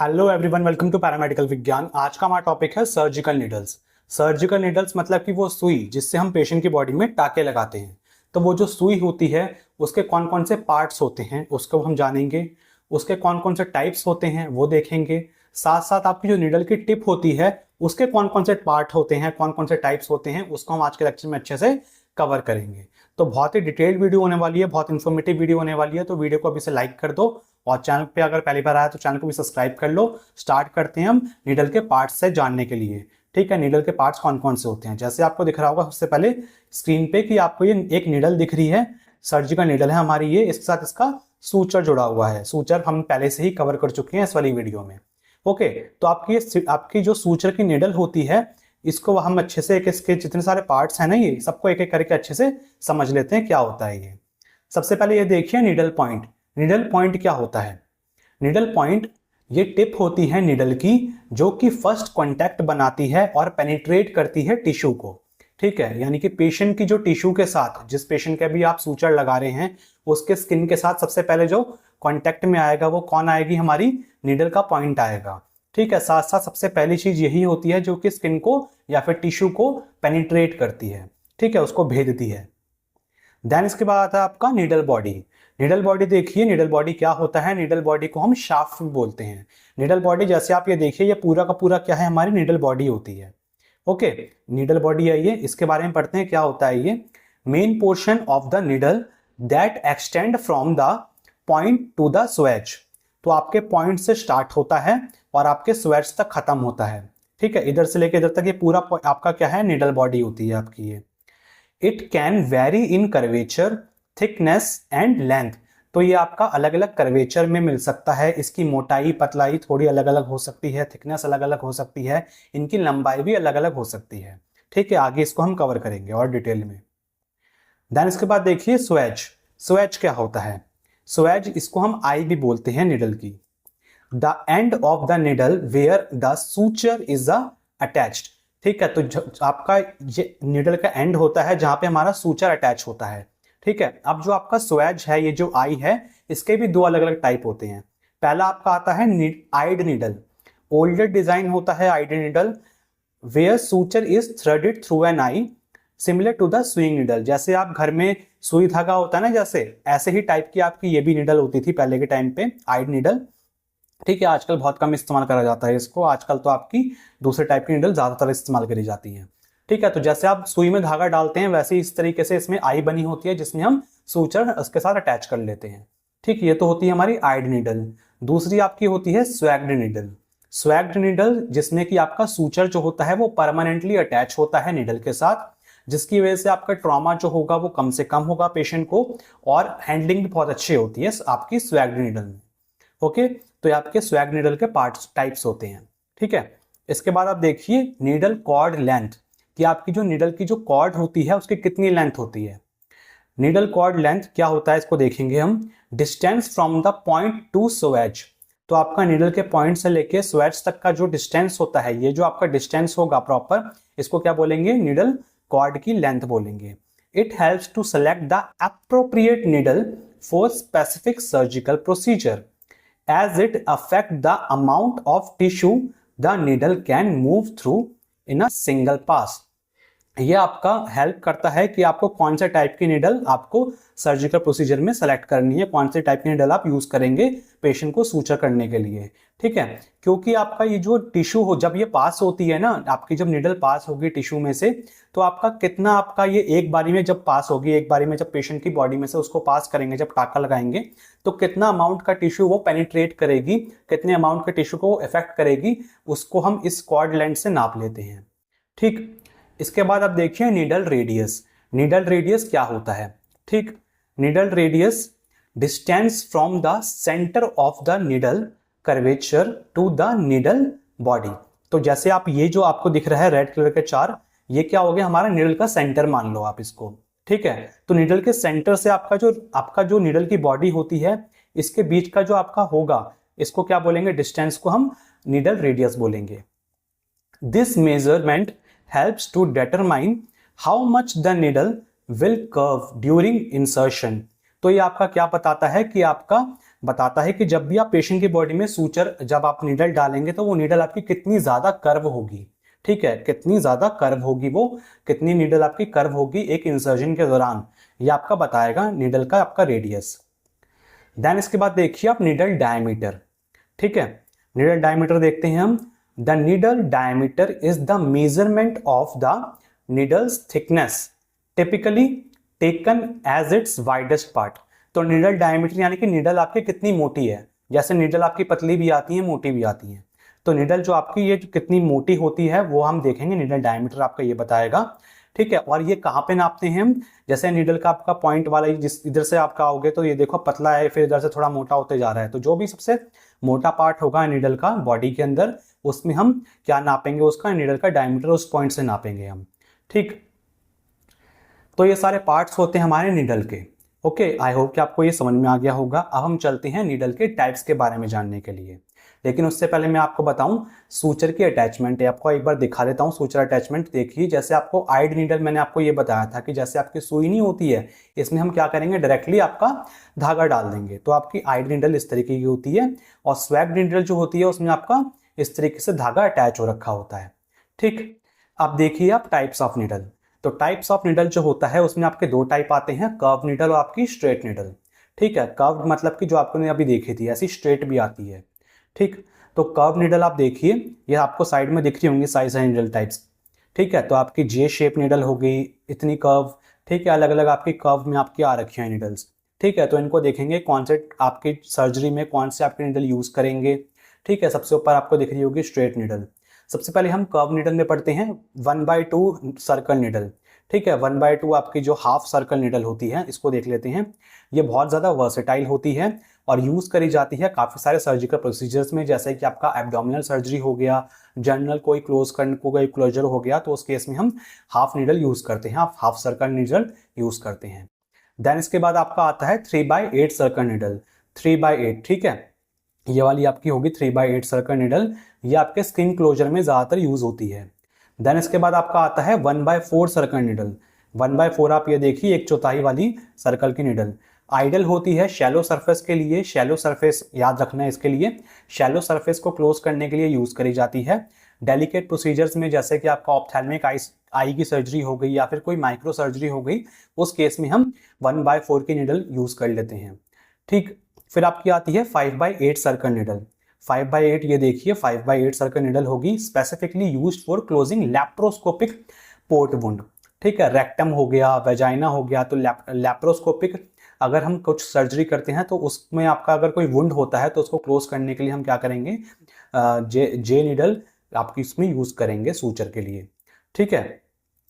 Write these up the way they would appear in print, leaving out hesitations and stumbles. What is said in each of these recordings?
Hello everyone, welcome to paramedical विज्ञान। आज का हमारा टॉपिक है सर्जिकल नीडल्स। सर्जिकल नीडल्स मतलब कि वो सुई जिससे हम पेशेंट की बॉडी में टाके लगाते हैं। तो वो जो सुई होती है उसके कौन कौन से पार्ट्स होते हैं उसको हम जानेंगे, उसके कौन कौन से टाइप्स होते हैं वो देखेंगे। साथ साथ आपकी जो नीडल की टिप होती है उसके कौन कौन से पार्ट होते हैं, कौन कौन से टाइप्स होते हैं, उसको हम आज के लेक्चर में अच्छे से कवर करेंगे। तो बहुत ही डिटेल्ड वीडियो होने वाली है, बहुत इन्फॉर्मेटिव वीडियो होने वाली है। तो वीडियो को अभी से लाइक कर दो और चैनल पे अगर पहली बार आया तो चैनल को भी सब्सक्राइब कर लो। स्टार्ट करते हैं हम नीडल के पार्ट्स से जानने के लिए। ठीक है, नीडल के पार्ट्स कौन कौन से होते हैं। जैसे आपको दिख रहा होगा सबसे पहले स्क्रीन पे कि आपको ये एक नीडल दिख रही है, सर्जिकल नीडल है हमारी ये। इसके साथ इसका सूचर जुड़ा हुआ है। सूचर हम पहले से ही कवर कर चुके हैं इस वाली वीडियो में। ओके, तो आपकी जो सूचर की नीडल होती है इसको हम अच्छे से इसके जितने सारे पार्ट्स हैं ना, ये सबको एक एक करके अच्छे से समझ लेते हैं क्या होता है ये। सबसे पहले ये देखिए नीडल पॉइंट। नीडल पॉइंट क्या होता है? नीडल पॉइंट ये टिप होती है नीडल की जो कि फर्स्ट कांटेक्ट बनाती है और पेनिट्रेट करती है टिश्यू को। ठीक है, यानी कि पेशेंट की जो टिश्यू के साथ, जिस पेशेंट के भी आप सूचर लगा रहे हैं उसके स्किन के साथ सबसे पहले जो कांटेक्ट में आएगा वो कौन आएगी? हमारी नीडल का पॉइंट आएगा। ठीक है, साथ साथ सबसे पहली चीज यही होती है जो कि स्किन को या फिर टिश्यू को पेनिट्रेट करती है। ठीक है, उसको भेदती है। देन इसके बाद आता है आपका नीडल बॉडी। नीडल बॉडी देखिए, नीडल बॉडी क्या होता है? नीडल बॉडी को हम शाफ्ट बोलते हैं। नीडल बॉडी जैसे आप ये देखिए, ये पूरा का पूरा क्या है? हमारी नीडल बॉडी होती है। ओके, नीडल बॉडी है ये। इसके बारे में पढ़ते हैं क्या होता है ये। Main portion of the needle that extend from the point to the swage. तो आपके पॉइंट से स्टार्ट होता है और आपके स्वेच तक खत्म होता है। ठीक है, इधर से लेकर इधर तक ये पूरा आपका क्या है? नीडल बॉडी होती है आपकी ये। It can very in curvature, thickness and length. तो ये आपका अलग अलग कर्वेचर में मिल सकता है। इसकी मोटाई पतलाई थोड़ी अलग अलग हो सकती है, थिकनेस अलग अलग हो सकती है, इनकी लंबाई भी अलग अलग हो सकती है। ठीक है, आगे इसको हम कवर करेंगे और डिटेल में। देन इसके बाद देखिए स्वेज। स्वेज क्या होता है? स्वेज इसको हम आई भी बोलते हैं नीडल की। The end of the needle where the suture is attached. ठीक है, तो आपका ये नीडल का एंड होता है जहां पे हमारा सूचर अटैच होता है। ठीक है, अब जो आपका स्वेज है, ये जो आई है, इसके भी दो अलग अलग टाइप होते हैं। पहला आपका आता है आइड नीडल। ओल्डर डिजाइन होता है eyed needle where suture is threaded through an eye similar to the sewing needle. जैसे आप घर में सुई धागा होता है ना, जैसे ऐसे ही टाइप की आपकी ये भी नीडल होती थी पहले के टाइम पे, आइड नीडल। ठीक है, आजकल बहुत कम इस्तेमाल करा जाता है इसको। आजकल तो आपकी दूसरे टाइप की नीडल ज्यादातर इस्तेमाल करी जाती हैं। ठीक है, तो जैसे आप सुई में धागा डालते हैं वैसे ही इस तरीके से इसमें आई बनी होती है जिसमें हम सूचर उसके साथ अटैच कर लेते हैं। ठीक, ये तो होती है हमारी आइड नीडल। दूसरी आपकी होती है स्वैग्ड नीडल। स्वैग्ड नीडल जिसमें कि आपका सूचर जो होता है वो परमानेंटली अटैच होता है नीडल के साथ, जिसकी वजह से आपका ट्रॉमा जो होगा वो कम से कम होगा पेशेंट को, और हैंडलिंग भी बहुत अच्छी होती है आपकी स्वैग्ड नीडल में। ओके, तो ये आपके स्वैग नीडल के पार्ट्स टाइप्स होते हैं। ठीक है, इसके बाद आप देखिए नीडल कॉर्ड लेंथ, कि आपकी जो नीडल की जो कॉर्ड होती है उसकी कितनी लेंथ होती है। नीडल कॉर्ड लेंथ क्या होता है इसको देखेंगे हम। Distance from the point to Suez. तो आपका नीडल के पॉइंट से लेके स्वेज तक का जो डिस्टेंस होता है, ये जो आपका डिस्टेंस होगा प्रॉपर, इसको क्या बोलेंगे? नीडल कॉर्ड की लेंथ बोलेंगे। It helps to select the appropriate needle for specific surgical procedure as it affect the amount of tissue the needle can move through in a single pass। ये आपका help करता है कि आपको कौन से टाइप की नीडल आपको सर्जिकल प्रोसीजर में सेलेक्ट करनी है, कौन से टाइप की नीडल आप यूज करेंगे पेशेंट को सूचर करने के लिए। ठीक है, क्योंकि आपका ये जो टिश्यू हो, जब ये पास होती है ना, आपकी जब नीडल पास होगी टिश्यू में से, तो आपका कितना आपका ये एक बारी में जब पास होगी, एक बारी में जब पेशेंट की बॉडी में से उसको पास करेंगे, जब टाका लगाएंगे, तो कितना अमाउंट का टिश्यू वो पेनिट्रेट करेगी, कितने अमाउंट के टिश्यू को वो इफेक्ट करेगी, उसको हम इस कॉर्ड लेंथ से नाप लेते हैं। ठीक, इसके बाद आप देखिए नीडल रेडियस। नीडल रेडियस क्या होता है? ठीक, needle radius distance from the centre of the needle curvature to the needle body. तो जैसे आप ये जो आपको दिख रहा है रेड कलर के चार, ये क्या हो गया? हमारा नीडल का सेंटर मान लो आप इसको। ठीक है, तो नीडल के सेंटर से आपका जो नीडल की बॉडी होती है, इसके बीच का जो आपका होगा, इसको क्या बोलेंगे? डिस्टेंस को हम नीडल रेडियस बोलेंगे। This measurement helps to determine how much the needle will curve during insertion। तो ये आपका क्या बताता है कि आपका बताता है कि जब भी आप पेशेंट की बॉडी में सूचर जब आप नीडल डालेंगे तो वो नीडल आपकी कितनी ज्यादा कर्व होगी। ठीक है, कितनी ज्यादा कर्व होगी, वो कितनी नीडल आपकी कर्व होगी एक इंसर्जन के दौरान, ये आपका बताएगा नीडल का आपका रेडियस। देन इसके बाद देखिए आप नीडल डायमीटर। ठीक है, नीडल डायमीटर देखते हैं हम। The needle diameter is the measurement of the needle's thickness typically taken as its widest part. तो नीडल डायमीटर यानी कि नीडल आपकी कितनी मोटी है, जैसे नीडल आपकी पतली भी आती है मोटी भी आती है, तो नीडल जो आपकी ये कितनी मोटी होती है वो हम देखेंगे, नीडल डायमीटर आपका ये बताएगा। ठीक है, और ये कहाँ पे नापते हैं हम, जैसे नीडल का आपका पॉइंट वाला जिस इधर से आपका आओगे तो ये देखो पतला है, फिर इधर से थोड़ा मोटा होते जा रहा है, तो जो भी सबसे मोटा पार्ट होगा नीडल का बॉडी के अंदर उसमें हम क्या नापेंगे, उसका नीडल का डायमीटर उस पॉइंट से नापेंगे हम। ठीक, तो ये सारे पार्ट्स होते हैं हमारे नीडल के। ओके, आई होप कि आपको ये समझ में आ गया होगा। अब हम चलते हैं नीडल के टाइप्स के बारे में जानने के लिए, लेकिन उससे पहले मैं आपको बताऊं सूचर की अटैचमेंट है, आपको एक बार दिखा देता हूं सूचर अटैचमेंट। देखिए जैसे आपको आइड नीडल मैंने आपको ये बताया था कि जैसे आपकी सुई नहीं होती है, इसमें हम क्या करेंगे डायरेक्टली आपका धागा डाल देंगे, तो आपकी आइड नीडल इस तरीके की होती है, और स्वैग नीडल जो होती है उसमें आपका इस तरीके से धागा अटैच हो रखा होता है। ठीक, अब देखिए आप टाइप्स ऑफ नीडल। तो टाइप्स ऑफ नीडल जो होता है उसमें आपके दो टाइप आते हैं, कर्व नीडल और आपकी स्ट्रेट नीडल। ठीक है, कर्व मतलब कि जो आपने अभी देखी थी, ऐसी स्ट्रेट भी आती है। ठीक, तो कर्व नीडल आप देखिए, ये आपको साइड में दिख रही होंगी साइज है नीडल टाइप्स। ठीक है, तो आपकी जे शेप नीडल हो गई, इतनी कर्व। ठीक है, अलग अलग आपकी कर्व में आपकी आ रखी है नीडल्स। ठीक है, तो इनको देखेंगे कौन से आपकी सर्जरी में कौन से आपके नीडल यूज करेंगे। ठीक है, सबसे ऊपर आपको दिख रही होगी स्ट्रेट नीडल। सबसे पहले हम कर्व नीडल में पढ़ते हैं 1/2 सर्कल नीडल। ठीक है, 1/2 आपकी जो हाफ सर्कल नीडल होती है इसको देख लेते हैं। ये बहुत ज़्यादा वर्सेटाइल होती है और यूज़ करी जाती है काफ़ी सारे सर्जिकल प्रोसीजर्स में, जैसे कि आपका एब्डोमिनल सर्जरी हो गया, जनरल कोई क्लोज करने को कोई क्लोजर हो गया, तो उस केस में हम हाफ नीडल यूज़ करते हैं, आप हाफ सर्कल नीडल यूज़ करते हैं। देन इसके बाद आपका आता है 3/8 सर्कल नीडल। 3/8, ठीक है, ये वाली आपकी होगी 3/8 सर्कल नीडल, ये आपके स्किन क्लोजर में ज़्यादातर यूज़ होती है। देन इसके बाद आपका आता है 1/4 सर्कल नीडल। 1/4 आप ये देखिए 1/4 वाली सर्कल की नीडल आइडल होती है शैलो सरफेस के लिए। शैलो सरफेस याद रखना है, इसके लिए शैलो सरफेस को क्लोज करने के लिए यूज करी जाती है। डेलिकेट प्रोसीजर्स में जैसे कि आपका ऑप्थेल्मिक आई की सर्जरी हो गई या फिर कोई माइक्रो सर्जरी हो गई, उस केस में हम 1/4 की नीडल यूज कर लेते हैं। ठीक, फिर आपकी आती है 5/8 सर्कल नीडल। 5/8 ये देखिए 5/8 सर्कल नीडल होगी, specifically used for closing laparoscopic port wound. ठीक है, रेक्टम हो गया, वेजाइना हो गया, तो लैप्रोस्कोपिक अगर हम कुछ सर्जरी करते हैं तो उसमें आपका अगर कोई वुंड होता है तो उसको क्लोज करने के लिए हम क्या करेंगे, जे नीडल आपकी इसमें यूज करेंगे सूचर के लिए। ठीक है,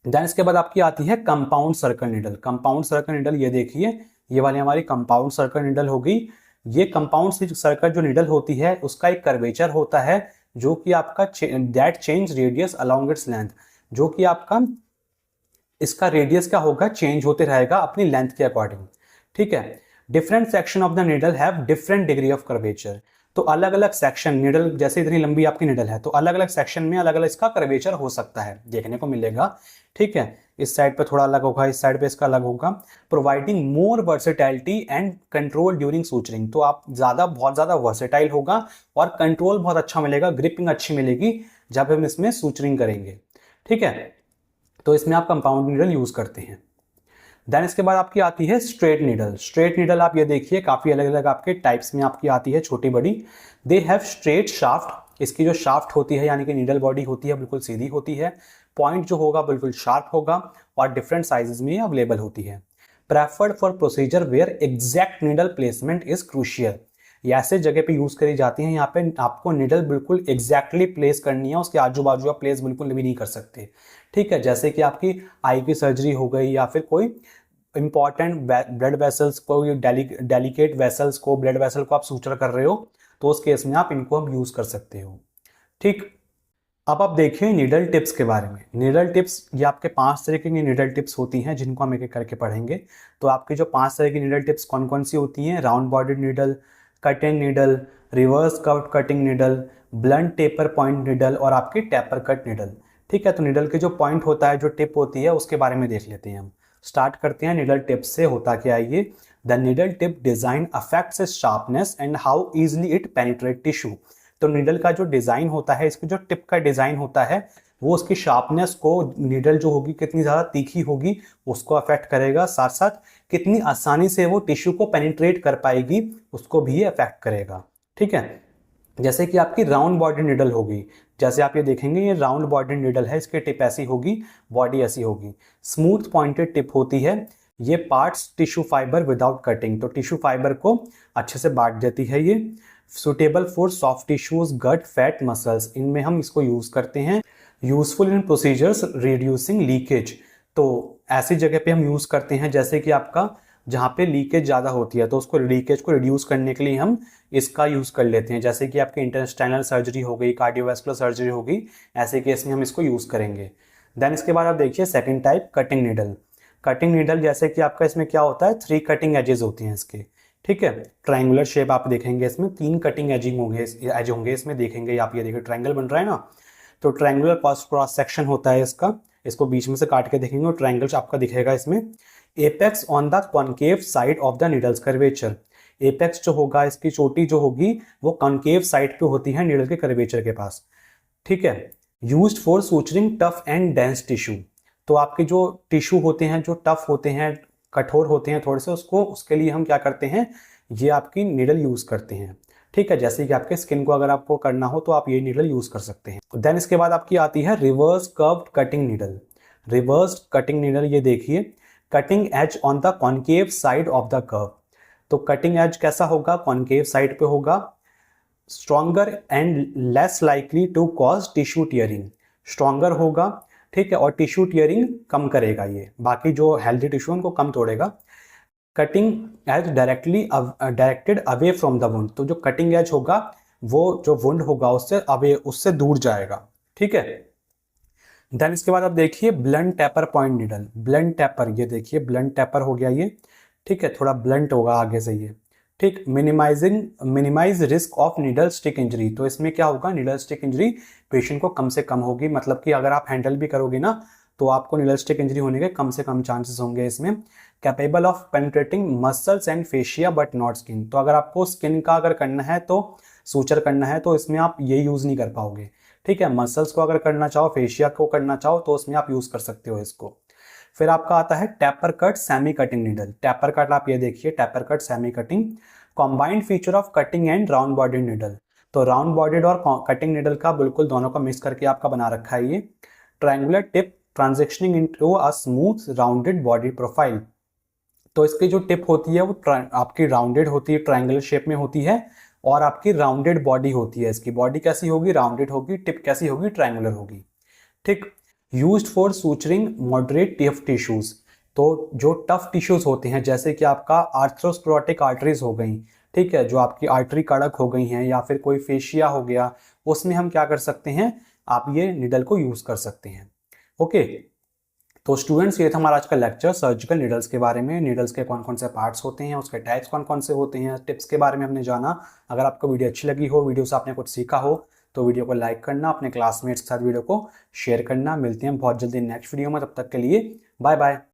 देन इसके बाद आपकी आती है compound circle needle. Compound circle needle ये देखिए, ये वाली हमारी कंपाउंड सर्कल नीडल होगी। ये कंपाउंड सर्कल जो नीडल होती है उसका एक कर्वेचर होता है जो कि आपका that change radius along its length, जो कि आपका इसका रेडियस क्या होगा, चेंज होते रहेगा अपनी लेंथ के अकॉर्डिंग। ठीक है, different section of the needle have different degree of curvature. तो अलग अलग सेक्शन नीडल, जैसे इतनी लंबी आपकी नीडल है तो अलग अलग सेक्शन में अलग अलग इसका कर्वेचर हो सकता है, देखने को मिलेगा। ठीक है, इस साइड पे थोड़ा अलग होगा, इस साइड पे इसका अलग होगा, providing more versatility and control during suturing. तो आप बहुत ज़्यादा वर्सेटाइल होगा और कंट्रोल बहुत अच्छा मिलेगा, ग्रिपिंग अच्छी मिलेगी जब हम इसमें सूचरिंग करेंगे। ठीक है, तो इसमें आप कंपाउंड नीडल यूज करते हैं। देन इसके बाद आपकी आती है स्ट्रेट नीडल। स्ट्रेट नीडल आप ये देखिए काफ़ी अलग अलग आपके टाइप्स में आपकी आती है, छोटी बड़ी। दे हैव स्ट्रेट शाफ्ट, इसकी जो शाफ्ट होती है यानी कि नीडल बॉडी होती है बिल्कुल सीधी होती है, पॉइंट जो होगा बिल्कुल शार्प होगा और डिफरेंट साइजेस में अवेलेबल होती है। Preferred for procedure where exact needle placement is crucial, ये ऐसे जगह पे यूज करी जाती हैं, यहाँ पे आपको नीडल बिल्कुल एग्जैक्टली प्लेस करनी है, उसके आजू बाजू आप प्लेस बिल्कुल भी नहीं कर सकते। ठीक है, जैसे कि आपकी आई की सर्जरी हो गई या फिर कोई इंपॉर्टेंट ब्लड वेसल्स को, डेलिकेट वेसल्स को, ब्लड वेसल को आप सूचर कर रहे हो तो उस केस में आप इनको हम यूज कर सकते हो। ठीक, अब आप देखिए नीडल टिप्स के बारे में। नीडल टिप्स ये आपके 5 तरह की नीडल टिप्स होती हैं जिनको हम एक एक करके पढ़ेंगे। तो आपकी जो 5 तरह की नीडल टिप्स कौन कौन सी होती हैं, round bonded needle, cutting needle, reverse curved cutting needle, blunt taper point needle और आपकी टेपर कट नीडल। ठीक है, तो नीडल के जो पॉइंट होता है, जो टिप होती है, उसके बारे में देख लेते हैं हम। स्टार्ट करते हैं नीडल टिप से। होता क्या है ये, the needle tip design affects it's sharpness and how easily it penetrate tissue. तो नीडल का जो डिजाइन होता है, इसकी जो टिप का डिजाइन होता है, वो उसकी शार्पनेस को, नीडल जो होगी कितनी ज़्यादा तीखी होगी उसको अफेक्ट करेगा, साथ साथ कितनी आसानी से वो टिश्यू को पेनिट्रेट कर पाएगी उसको भी ये अफेक्ट करेगा। ठीक है, जैसे कि आपकी राउंड बॉडी नीडल होगी, जैसे आप ये देखेंगे ये राउंड बॉडी नीडल है, इसकी टिप ऐसी होगी, बॉडी ऐसी होगी। स्मूथ पॉइंटेड टिप होती है, ये parts tissue fibre without cutting, तो टिश्यू फाइबर को अच्छे से बांट देती है ये। Suitable for soft tissues, gut, fat, muscles, इनमें हम इसको यूज करते हैं। Useful in procedures reducing leakage, तो ऐसी जगह पे हम यूज करते हैं जैसे कि आपका जहाँ पे लीकेज ज़्यादा होती है, तो उसको लीकेज को रिड्यूस करने के लिए हम इसका यूज़ कर लेते हैं। जैसे कि आपकी इंटेस्टाइनल सर्जरी हो गई, कार्डियोवैस्कुलर सर्जरी हो गई, ऐसे केस में हम इसको यूज़ करेंगे। देन इसके बाद आप देखिए second type, cutting needle. Cutting needle जैसे कि आपका इसमें क्या होता है, 3 कटिंग एजेस होती हैं इसके। ठीक है, ट्रायंगुलर शेप आप देखेंगे, इसमें 3 कटिंग एज होंगे इसमें, देखेंगे आप, ये देखिए ट्रायंगल बन रहा है ना, तो ट्रायंगुलर क्रॉस सेक्शन होता है इसका, इसको बीच में से काट के देखेंगे और ट्रायंगल आपका दिखेगा इसमें। Apex on the concave side of the needles curvature, apex जो होगा, इसकी चोटी जो होगी वो कॉनकेव साइड पे होती है नीडल के कर्वेचर के पास। ठीक है, used for suturing tough and dense tissue, तो आपके जो टिश्यू होते हैं जो टफ होते हैं, कठोर होते हैं थोड़े से, उसको उसके लिए हम क्या करते हैं, ये आपकी नीडल यूज करते हैं। ठीक है, जैसे कि आपके स्किन को अगर आपको करना हो तो आप ये नीडल यूज कर सकते हैं। देन इसके बाद आपकी आती है reverse curved cutting needle. Reverse cutting needle, ये देखिए, cutting edge on the concave side of the curve, तो कटिंग एज कैसा होगा, कॉनकेव साइड पे होगा। Stronger and less likely to cause tissue tearing, stronger होगा, ठीक है, और टिश्यू टियरिंग कम करेगा, ये बाकी जो हेल्दी टिश्यू उनको कम तोड़ेगा। Cutting edge directed away from the wound, तो जो कटिंग एज होगा वो जो वुंड होगा उससे अवे, उससे दूर जाएगा। ठीक है, देन इसके बाद आप देखिए blunt tapper point needle. Blunt tapper, ये देखिए ब्लंट टैपर हो गया ये। ठीक है, थोड़ा ब्लंट होगा आगे से ये। ठीक, minimise risk of needle stick injury, तो इसमें क्या होगा, नीडल स्टिक इंजरी पेशेंट को कम से कम होगी, मतलब कि अगर आप हैंडल भी करोगे ना तो आपको नीडल स्टिक इंजरी होने के कम से कम चांसेस होंगे इसमें। Capable of penetrating muscles and fascia but not skin, तो अगर आपको स्किन का अगर करना है तो सूचर करना है तो इसमें आप ये यूज नहीं कर पाओगे। ठीक है, मसल्स को अगर करना चाहो, फेशिया को करना चाहो तो उसमें आप यूज कर सकते हो इसको। फिर आपका आता है tapper cut semi cutting needle. Tapper cut आप ये देखिए, tapper cut semi cutting, combined feature of cutting and round body needle, तो राउंड बॉडीड और कटिंग नीडल का बिल्कुल दोनों का मिक्स करके आपका बना रखा है ये। Triangular tip transitioning into a smooth rounded body profile, तो इसकी जो टिप होती है वो आपकी राउंडेड होती है, ट्रायंगुलर शेप में होती है, और आपकी राउंडेड बॉडी होती है, इसकी बॉडी कैसी होगी, राउंडेड होगी, टिप कैसी होगी, ट्रायंगुलर होगी। ठीक, used for suturing moderate tough tissues, तो जो टफ टिश्यूज होते हैं जैसे कि आपका आर्थ्रोस्क्लेरोटिक आर्टरीज हो गई, ठीक है, जो आपकी आर्टरी कड़क हो गई हैं, या फिर कोई फेशिया हो गया, उसमें हम क्या कर सकते हैं, आप ये निडल को यूज कर सकते हैं। ओके, तो स्टूडेंट्स ये था हमारा आज का लेक्चर सर्जिकल नीडल्स के बारे में। नीडल्स के कौन कौन से पार्ट्स होते हैं, उसके टाइप्स कौन कौन से होते हैं, टिप्स के बारे में हमने जाना। अगर आपको वीडियो अच्छी लगी हो, वीडियो से आपने कुछ सीखा हो, तो वीडियो को लाइक करना, अपने क्लासमेट्स के साथ वीडियो को शेयर करना। मिलते हैं बहुत जल्दी नेक्स्ट वीडियो में, तब तक के लिए बाय बाय।